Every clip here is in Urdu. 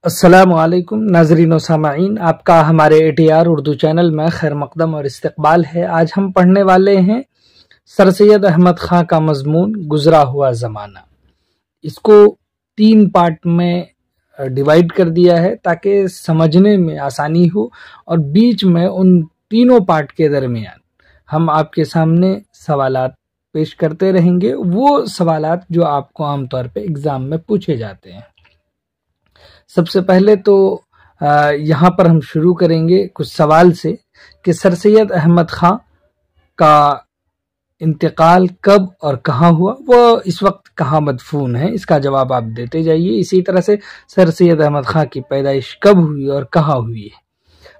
السلام علیکم ناظرین و سامعین، آپ کا ہمارے ATR اردو چینل میں خیر مقدم اور استقبال ہے۔ آج ہم پڑھنے والے ہیں سر سید احمد خاں کا مضمون گزرا ہوا زمانہ۔ اس کو 3 پارٹ میں ڈیوائیڈ کر دیا ہے تاکہ سمجھنے میں آسانی ہو، اور بیچ میں ان تینوں پارٹ کے درمیان ہم آپ کے سامنے سوالات پیش کرتے رہیں گے، وہ سوالات جو آپ کو عام طور پہ ایگزام میں پوچھے جاتے ہیں۔ سب سے پہلے تو یہاں پر ہم شروع کریں گے کچھ سوال سے کہ سر سید احمد خاں کا انتقال کب اور کہاں ہوا، وہ اس وقت کہاں مدفون ہے، اس کا جواب آپ دیتے جائیے۔ اسی طرح سے سر سید احمد خاں کی پیدائش کب ہوئی اور کہاں ہوئی ہے۔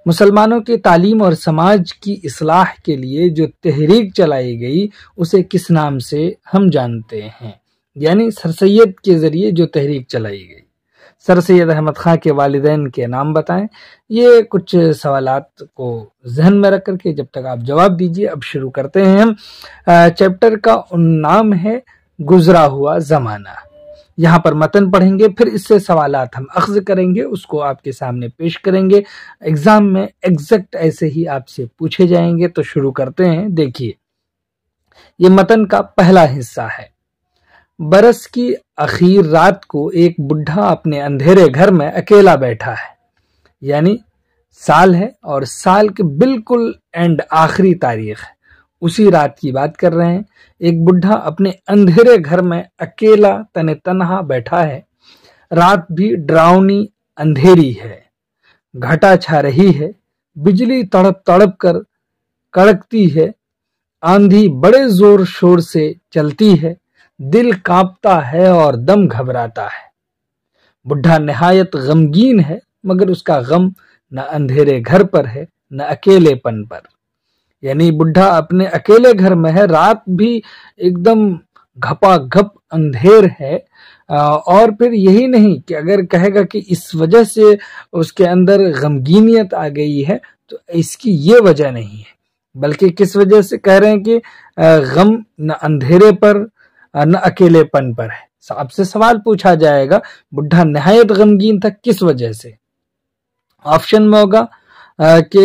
مسلمانوں کی تعلیم اور سماج کی اصلاح کے لیے جو تحریک چلائی گئی اسے کس نام سے ہم جانتے ہیں، یعنی سر سید کے ذریعے جو تحریک چلائی گئی۔ سر سید احمد خاں کے والدین کے نام بتائیں۔ یہ کچھ سوالات کو ذہن میں رکھ کر کے جب تک آپ جواب دیجئے، اب شروع کرتے ہیں ہم۔ چیپٹر کا نام ہے گزرا ہوا زمانہ۔ یہاں پر متن پڑھیں گے، پھر اس سے سوالات ہم اخذ کریں گے، اس کو آپ کے سامنے پیش کریں گے۔ ایگزام میں ایگزیکٹ ایسے ہی آپ سے پوچھے جائیں گے۔ تو شروع کرتے ہیں۔ دیکھیے، یہ متن کا پہلا حصہ ہے۔ برس کی اخیر رات کو ایک بڈھا اپنے اندھیرے گھر میں اکیلا بیٹھا ہے، یعنی سال ہے اور سال کے بالکل اینڈ آخری تاریخ ہے، اسی رات کی بات کر رہے ہیں۔ ایک بڈھا اپنے اندھیرے گھر میں اکیلا تنہا بیٹھا ہے۔ رات بھی ڈراؤنی اندھیری ہے، گھٹا چھا رہی ہے، بجلی تڑپ تڑپ کر کڑکتی ہے، آندھی بڑے زور شور سے چلتی ہے، دل کانپتا ہے اور دم گھبراتا ہے۔ بڈھا نہایت غمگین ہے، مگر اس کا غم نہ اندھیرے گھر پر ہے نہ اکیلے پن پر، یعنی بڈھا اپنے اکیلے گھر میں ہے، رات بھی ایک دم گھپا گھپ اندھیر ہے، اور پھر یہی نہیں کہ اگر کہے گا کہ اس وجہ سے اس کے اندر غمگینیت آ گئی ہے تو اس کی یہ وجہ نہیں ہے، بلکہ کس وجہ سے کہہ رہے ہیں کہ غم نہ اندھیرے پر نہ اکیلے پن پر ہے۔ آپ سے سوال پوچھا جائے گا بڈھا نہایت غمگین تھا کس وجہ سے، آپشن میں ہوگا کہ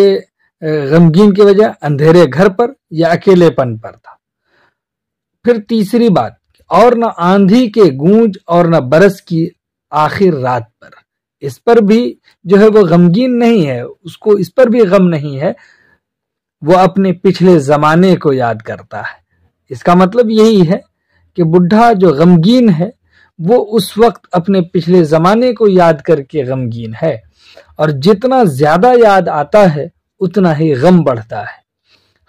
غمگین کی وجہ اندھیرے گھر پر یا اکیلے پن پر تھا۔ پھر تیسری بات، اور نہ آندھی کے گونج اور نہ برس کی آخر رات پر، اس پر بھی جو ہے وہ غمگین نہیں ہے، اس کو اس پر بھی غم نہیں ہے، وہ اپنے پچھلے زمانے کو یاد کرتا ہے۔ اس کا مطلب یہی ہے کہ بڈھا جو غمگین ہے وہ اس وقت اپنے پچھلے زمانے کو یاد کر کے غمگین ہے، اور جتنا زیادہ یاد آتا ہے اتنا ہی غم بڑھتا ہے۔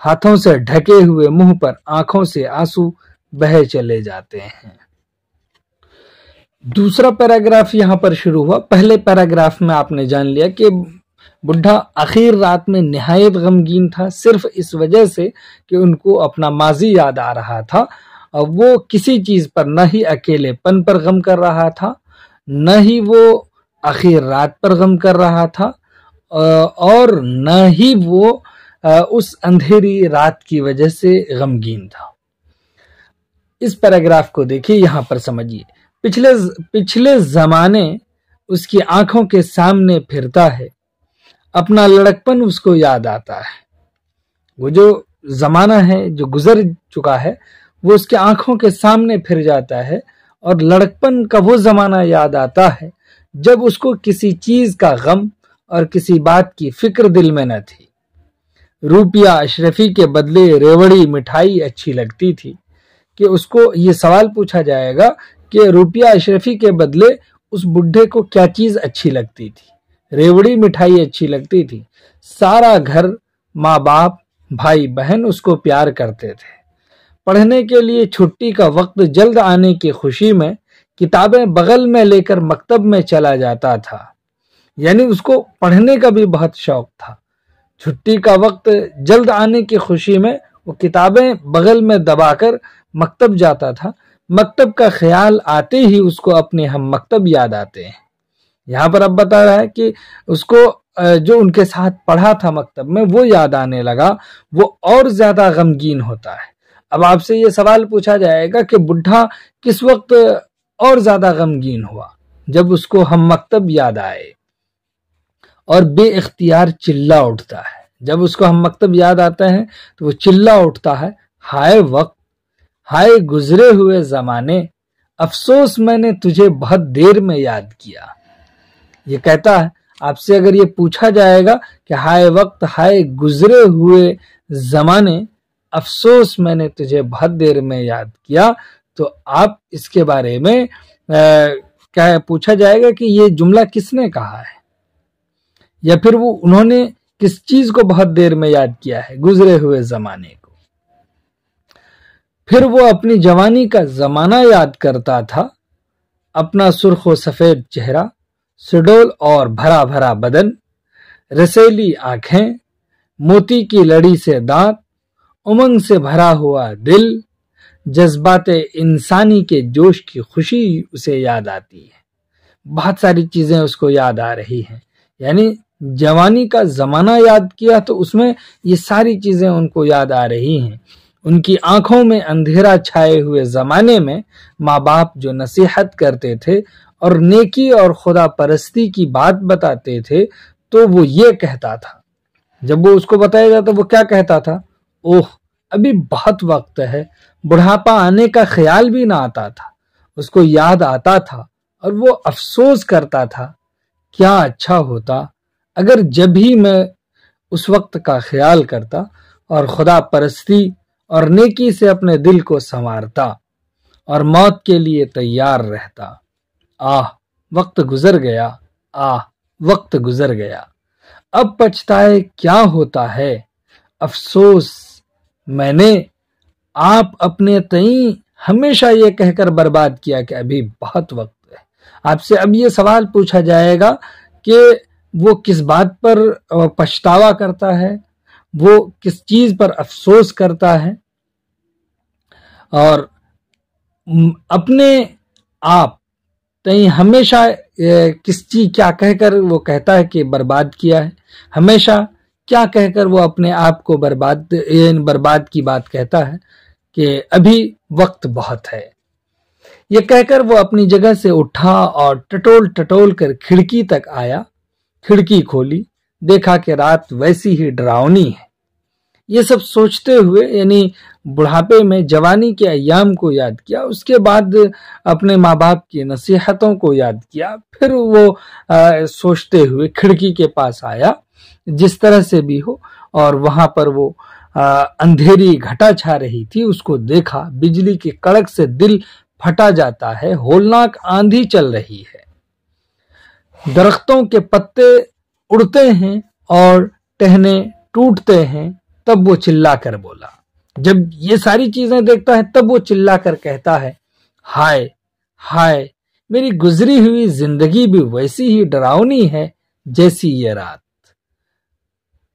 ہاتھوں سے ڈھکے ہوئے منہ پر آنکھوں سے آنسو بہے چلے جاتے ہیں۔ دوسرا پیراگراف یہاں پر شروع ہوا۔ پہلے پیراگراف میں آپ نے جان لیا کہ بڈھا آخر رات میں نہایت غمگین تھا، صرف اس وجہ سے کہ ان کو اپنا ماضی یاد آ رہا تھا، وہ کسی چیز پر نہ ہی اکیلے پن پر غم کر رہا تھا، نہ ہی وہ آخر رات پر غم کر رہا تھا، اور نہ ہی وہ اس اندھیری رات کی وجہ سے غمگین تھا۔ اس پیراگراف کو دیکھیے، یہاں پر سمجھیے۔ پچھلے زمانے اس کی آنکھوں کے سامنے پھرتا ہے، اپنا لڑکپن اس کو یاد آتا ہے۔ وہ جو زمانہ ہے جو گزر چکا ہے وہ اس کے آنکھوں کے سامنے پھر جاتا ہے، اور لڑکپن کا وہ زمانہ یاد آتا ہے جب اس کو کسی چیز کا غم اور کسی بات کی فکر دل میں نہ تھی۔ روپیہ اشرفی کے بدلے ریوڑی مٹھائی اچھی لگتی تھی، کہ اس کو یہ سوال پوچھا جائے گا کہ روپیہ اشرفی کے بدلے اس بڈھے کو کیا چیز اچھی لگتی تھی۔ ریوڑی مٹھائی اچھی لگتی تھی۔ سارا گھر، ماں باپ، بھائی بہن اس کو پیار کرتے تھے۔ پڑھنے کے لیے چھٹی کا وقت جلد آنے کی خوشی میں کتابیں بغل میں لے کر مکتب میں چلا جاتا تھا، یعنی اس کو پڑھنے کا بھی بہت شوق تھا۔ چھٹی کا وقت جلد آنے کی خوشی میں وہ کتابیں بغل میں دبا کر مکتب جاتا تھا۔ مکتب کا خیال آتے ہی اس کو اپنے ہم مکتب یاد آتے ہیں۔ یہاں پر اب بتا رہا ہے کہ اس کو جو ان کے ساتھ پڑھا تھا مکتب میں وہ یاد آنے لگا، وہ اور زیادہ غمگین ہوتا ہے۔ اب آپ سے یہ سوال پوچھا جائے گا کہ بڈھا کس وقت اور زیادہ غمگین ہوا، جب اس کو ہم مکتب یاد آئے اور بے اختیار چلا اٹھتا ہے. جب اس کو ہم مکتب یاد آتا ہے تو وہ چلا اٹھتا ہے، ہائے وقت، ہائے گزرے ہوئے زمانے، افسوس میں نے تجھے بہت دیر میں یاد کیا. یہ کہتا ہے آپ سے اگر یہ پوچھا جائے گا کہ ہائے وقت، ہائے گزرے ہوئے زمانے، افسوس میں نے تجھے بہت دیر میں یاد کیا، تو آپ اس کے بارے میں کیا پوچھا جائے گا کہ یہ جملہ کس نے کہا ہے، یا پھر وہ انہوں نے کس چیز کو بہت دیر میں یاد کیا ہے، گزرے ہوئے زمانے کو. پھر وہ اپنی جوانی کا زمانہ یاد کرتا تھا، اپنا سرخ و سفید چہرہ، سڈول اور بھرا بھرا بدن، رسیلی آنکھیں، موتی کی لڑی سے دانت، امنگ سے بھرا ہوا دل، جذبات انسانی کے جوش کی خوشی اسے یاد آتی ہے. بہت ساری چیزیں اس کو یاد آ رہی ہیں، یعنی جوانی کا زمانہ یاد کیا تو اس میں یہ ساری چیزیں ان کو یاد آ رہی ہیں. ان کی آنکھوں میں اندھیرا چھائے ہوئے زمانے میں ماں باپ جو نصیحت کرتے تھے اور نیکی اور خدا پرستی کی بات بتاتے تھے تو وہ یہ کہتا تھا. جب وہ اس کو بتایا جاتا وہ کیا کہتا تھا؟ اوہ ابھی بہت وقت ہے، بڑھاپا آنے کا خیال بھی نہ آتا تھا. اس کو یاد آتا تھا اور وہ افسوس کرتا تھا، کیا اچھا ہوتا اگر جب ہی میں اس وقت کا خیال کرتا اور خدا پرستی اور نیکی سے اپنے دل کو سنوارتا اور موت کے لیے تیار رہتا. آہ وقت گزر گیا، آہ وقت گزر گیا، اب پچھتائے کیا ہوتا ہے، افسوس میں نے آپ اپنے تئیں ہمیشہ یہ کہہ کر برباد کیا کہ ابھی بہت وقت ہے. آپ سے اب یہ سوال پوچھا جائے گا کہ وہ کس بات پر پچھتاوا کرتا ہے، وہ کس چیز پر افسوس کرتا ہے، اور اپنے آپ تئیں ہمیشہ کس چیز کیا کہہ کر وہ کہتا ہے کہ برباد کیا ہے، ہمیشہ کیا کہہ کر وہ اپنے آپ کو برباد کی بات کہتا ہے کہ ابھی وقت بہت ہے. یہ کہہ کر وہ اپنی جگہ سے اٹھا اور ٹٹول ٹٹول کر کھڑکی تک آیا. کھڑکی کھولی، دیکھا کہ رات ویسی ہی ڈراؤنی ہے. یہ سب سوچتے ہوئے یعنی بڑھاپے میں جوانی کے ایام کو یاد کیا، اس کے بعد اپنے ماں باپ کی نصیحتوں کو یاد کیا، پھر وہ سوچتے ہوئے کھڑکی کے پاس آیا جس طرح سے بھی ہو، اور وہاں پر وہ اندھیری گھٹا چھا رہی تھی. اس کو دیکھا، بجلی کی کڑک سے دل پھٹا جاتا ہے، ہولناک آندھی چل رہی ہے، درختوں کے پتے اڑتے ہیں اور ٹہنے ٹوٹتے ہیں. تب وہ چلا کر بولا، جب یہ ساری چیزیں دیکھتا ہے تب وہ چلا کر کہتا ہے، ہائے ہائے میری گزری ہوئی زندگی بھی ویسی ہی ڈراؤنی ہے جیسی یہ رات.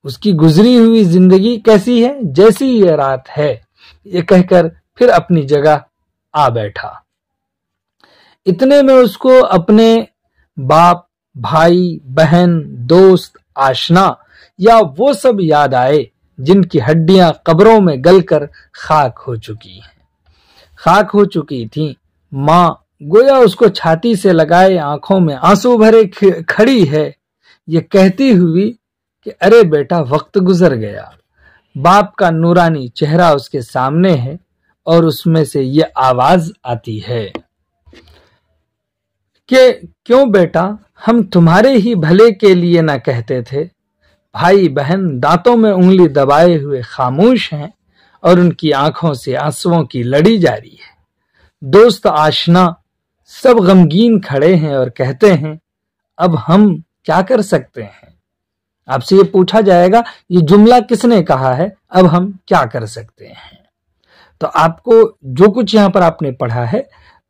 اس کی گزری ہوئی زندگی کیسی ہے؟ جیسی یہ رات ہے. یہ کہہ کر پھر اپنی جگہ آ بیٹھا. اتنے میں اس کو اپنے باپ، بھائی، بہن، دوست، آشنا یا وہ سب یاد آئے جن کی ہڈیاں قبروں میں گل کر خاک ہو چکی تھیں. ماں گویا اس کو چھاتی سے لگائے آنکھوں میں آنسو بھرے کھڑی ہے، یہ کہتی ہوئی کہ ارے بیٹا وقت گزر گیا. باپ کا نورانی چہرہ اس کے سامنے ہے اور اس میں سے یہ آواز آتی ہے کہ کیوں بیٹا، ہم تمہارے ہی بھلے کے لیے نہ کہتے تھے. بھائی بہن دانتوں میں انگلی دبائے ہوئے خاموش ہیں اور ان کی آنکھوں سے آنسوؤں کی لڑی جاری ہے. دوست آشنا سب غمگین کھڑے ہیں اور کہتے ہیں اب ہم کیا کر سکتے ہیں. آپ سے یہ پوچھا جائے گا یہ جملہ کس نے کہا ہے، اب ہم کیا کر سکتے ہیں. تو آپ کو جو کچھ یہاں پر آپ نے پڑھا ہے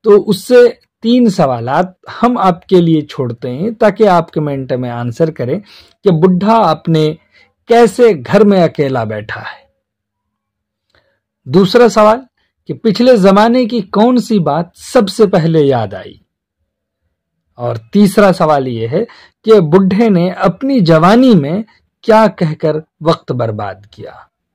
تو اس سے 3 سوالات ہم آپ کے لیے چھوڑتے ہیں تاکہ آپ کمنٹ میں آنسر کریں کہ بڈھا اپنے کیسے گھر میں اکیلا بیٹھا ہے. دوسرا سوال کہ پچھلے زمانے کی کون سی بات سب سے پہلے یاد آئی. اور تیسرا سوال یہ ہے کہ بڈھے نے اپنی جوانی میں کیا کہہ کر وقت برباد کیا.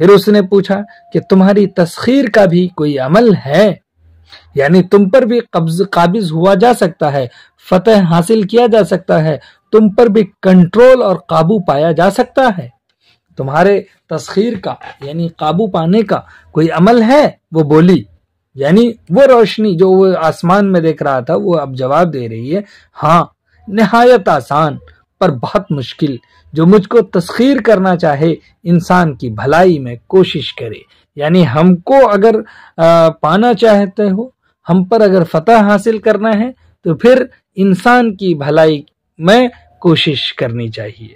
پھر اس نے پوچھا کہ تمہاری تسخیر کا بھی کوئی عمل ہے، یعنی تم پر بھی قابض ہوا جا سکتا ہے، فتح حاصل کیا جا سکتا ہے، تم پر بھی کنٹرول اور قابو پایا جا سکتا ہے، تمہارے تسخیر کا یعنی قابو پانے کا کوئی عمل ہے؟ وہ بولی، یعنی وہ روشنی جو وہ آسمان میں دیکھ رہا تھا وہ اب جواب دے رہی ہے، ہاں نہایت آسان پر بہت مشکل، جو مجھ کو تسخیر کرنا چاہے انسان کی بھلائی میں کوشش کرے، یعنی ہم کو اگر پانا چاہتے ہو، ہم پر اگر فتح حاصل کرنا ہے تو پھر انسان کی بھلائی میں کوشش کرنی چاہیے،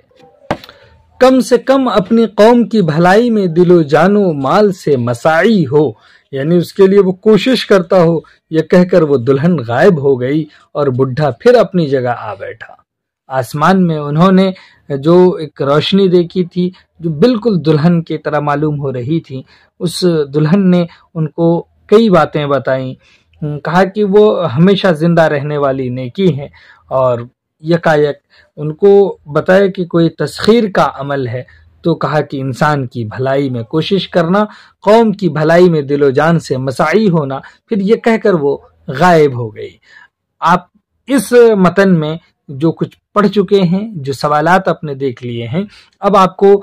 کم سے کم اپنی قوم کی بھلائی میں دل و جان و مال سے مساعی ہو، یعنی اس کے لیے وہ کوشش کرتا ہو۔ یہ کہہ کر وہ دلہن غائب ہو گئی اور بڈھا پھر اپنی جگہ آ بیٹھا۔ آسمان میں انہوں نے جو ایک روشنی دیکھی تھی جو بالکل دلہن کی طرح معلوم ہو رہی تھی، اس دلہن نے ان کو کئی باتیں بتائیں، کہا کہ وہ ہمیشہ زندہ رہنے والی نیکی ہے، اور یکایک ان کو بتایا کہ کوئی تسخیر کا عمل ہے، تو کہا کہ انسان کی بھلائی میں کوشش کرنا، قوم کی بھلائی میں دل و جان سے مساعی ہونا، پھر یہ کہہ کر وہ غائب ہو گئی۔ آپ اس متن میں جو کچھ پڑھ چکے ہیں، جو سوالات آپ نے دیکھ لیے ہیں، اب آپ کو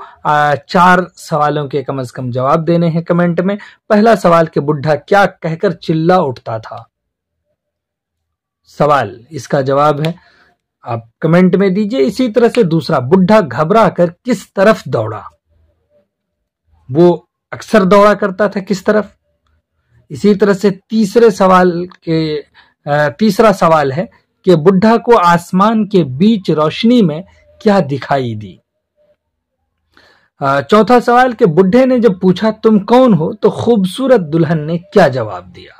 4 سوالوں کے کم از کم جواب دینے ہیں کمنٹ میں۔ پہلا سوال کہ بڈھا کیا کہہ کر چلا اٹھتا تھا؟ سوال، اس کا جواب ہے آپ کمنٹ میں دیجئے۔ اسی طرح سے دوسرا، بڈھا گھبرا کر کس طرف دوڑا؟ وہ اکثر دوڑا کرتا تھا کس طرف؟ اسی طرح سے تیسرا سوال ہے کہ بڈھا کو آسمان کے بیچ روشنی میں کیا دکھائی دی؟ چوتھا سوال کہ بڈھے نے جب پوچھا تم کون ہو تو خوبصورت دلہن نے کیا جواب دیا؟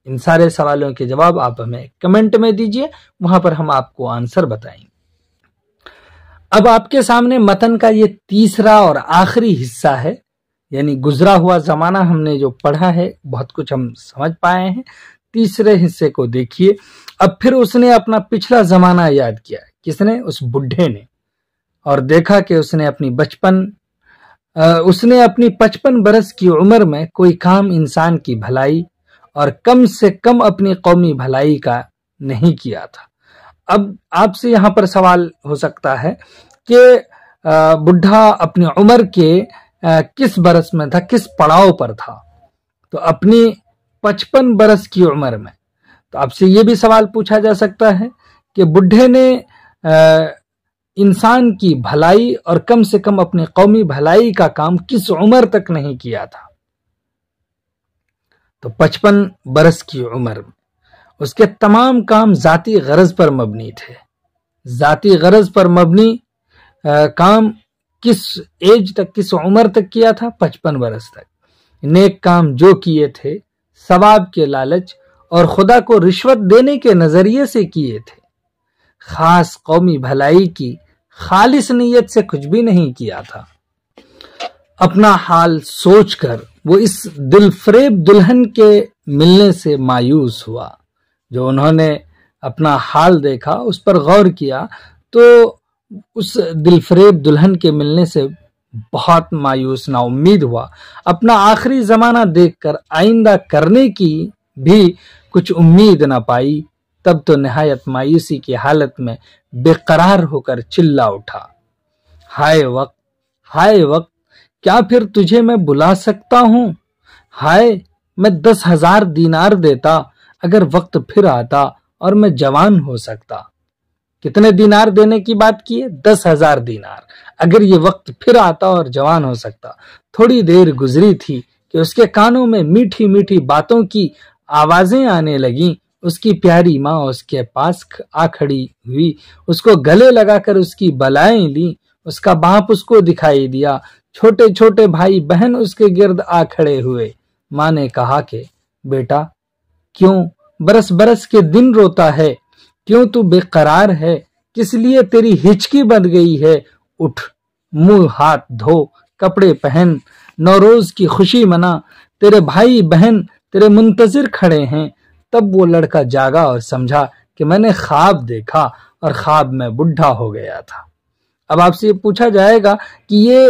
ان سارے سوالوں کے جواب آپ ہمیں کمنٹ میں دیجئے، وہاں پر ہم آپ کو آنسر بتائیں۔ اب آپ کے سامنے متن کا یہ تیسرا اور آخری حصہ ہے، یعنی گزرا ہوا زمانہ ہم نے جو پڑھا ہے، بہت کچھ ہم سمجھ پائے ہیں۔ تیسرے حصے کو دیکھیے۔ اب پھر اس نے اپنا پچھلا زمانہ یاد کیا۔ کس نے؟ اس بڈھے نے، اور دیکھا کہ اس نے اپنی 55 برس کی عمر میں کوئی کام انسان کی بھلائی اور کم سے کم اپنی قومی بھلائی کا نہیں کیا تھا۔ اب آپ سے یہاں پر سوال ہو سکتا ہے کہ بڈھا اپنی عمر کے کس برس میں تھا، کس پڑاؤ پر تھا؟ تو اپنی 55 برس کی عمر میں۔ تو آپ سے یہ بھی سوال پوچھا جا سکتا ہے کہ بڈھے نے انسان کی بھلائی اور کم سے کم اپنی قومی بھلائی کا کام کس عمر تک نہیں کیا تھا؟ تو 55 برس کی عمر میں۔ اس کے تمام کام ذاتی غرض پر مبنی تھے۔ ذاتی غرض پر مبنی کام کس ایج تک، کس عمر تک کیا تھا؟ 55 برس تک۔ نیک کام جو کیے تھے ثواب کے لالچ اور خدا کو رشوت دینے کے نظریے سے کیے تھے، خاص قومی بھلائی کی خالص نیت سے کچھ بھی نہیں کیا تھا۔ اپنا حال سوچ کر وہ اس دل فریب دلہن کے ملنے سے مایوس ہوا۔ جو انہوں نے اپنا حال دیکھا، اس پر غور کیا، تو اس دل فریب دلہن کے ملنے سے بہت مایوس نا امید ہوا۔ اپنا آخری زمانہ دیکھ کر آئندہ کرنے کی بھی کچھ امید نہ پائی، تب تو نہایت مایوسی کی حالت میں بے قرار ہو کر چلا اٹھا، ہائے وقت، ہائے وقت، کیا پھر تجھے میں بلا سکتا ہوں؟ ہائے، میں 10,000 دینار دیتا اگر وقت پھر آتا اور میں جوان ہو سکتا۔ کتنے دینار دینے کی بات کی ہے؟ 10,000 دینار، اگر یہ وقت پھر آتا اور جوان ہو سکتا۔ تھوڑی دیر گزری تھی کہ اس کے کانوں میں میٹھی میٹھی باتوں کی آوازیں آنے لگیں۔ اس کی پیاری ماں اس کے پاس آ کھڑی ہوئی، اس کو گلے لگا کر اس کی بلائیں لیں۔ اس کا باپ اس کو دکھائی دیا، چھوٹے چھوٹے بھائی بہن اس کے گرد آ کھڑے ہوئے۔ ماں نے کہا کہ بیٹا کیوں برس برس کے دن روتا ہے؟ کیوں تو بے قرار ہے؟ کس لیے تیری ہچکی بن گئی ہے؟ اٹھ، منہ ہاتھ دھو، کپڑے پہن، نوروز کی خوشی منا، تیرے بھائی بہن تیرے منتظر کھڑے ہیں۔ تب وہ لڑکا جاگا اور سمجھا کہ میں نے خواب دیکھا اور خواب میں بڈھا ہو گیا تھا۔ اب آپ سے یہ پوچھا جائے گا کہ یہ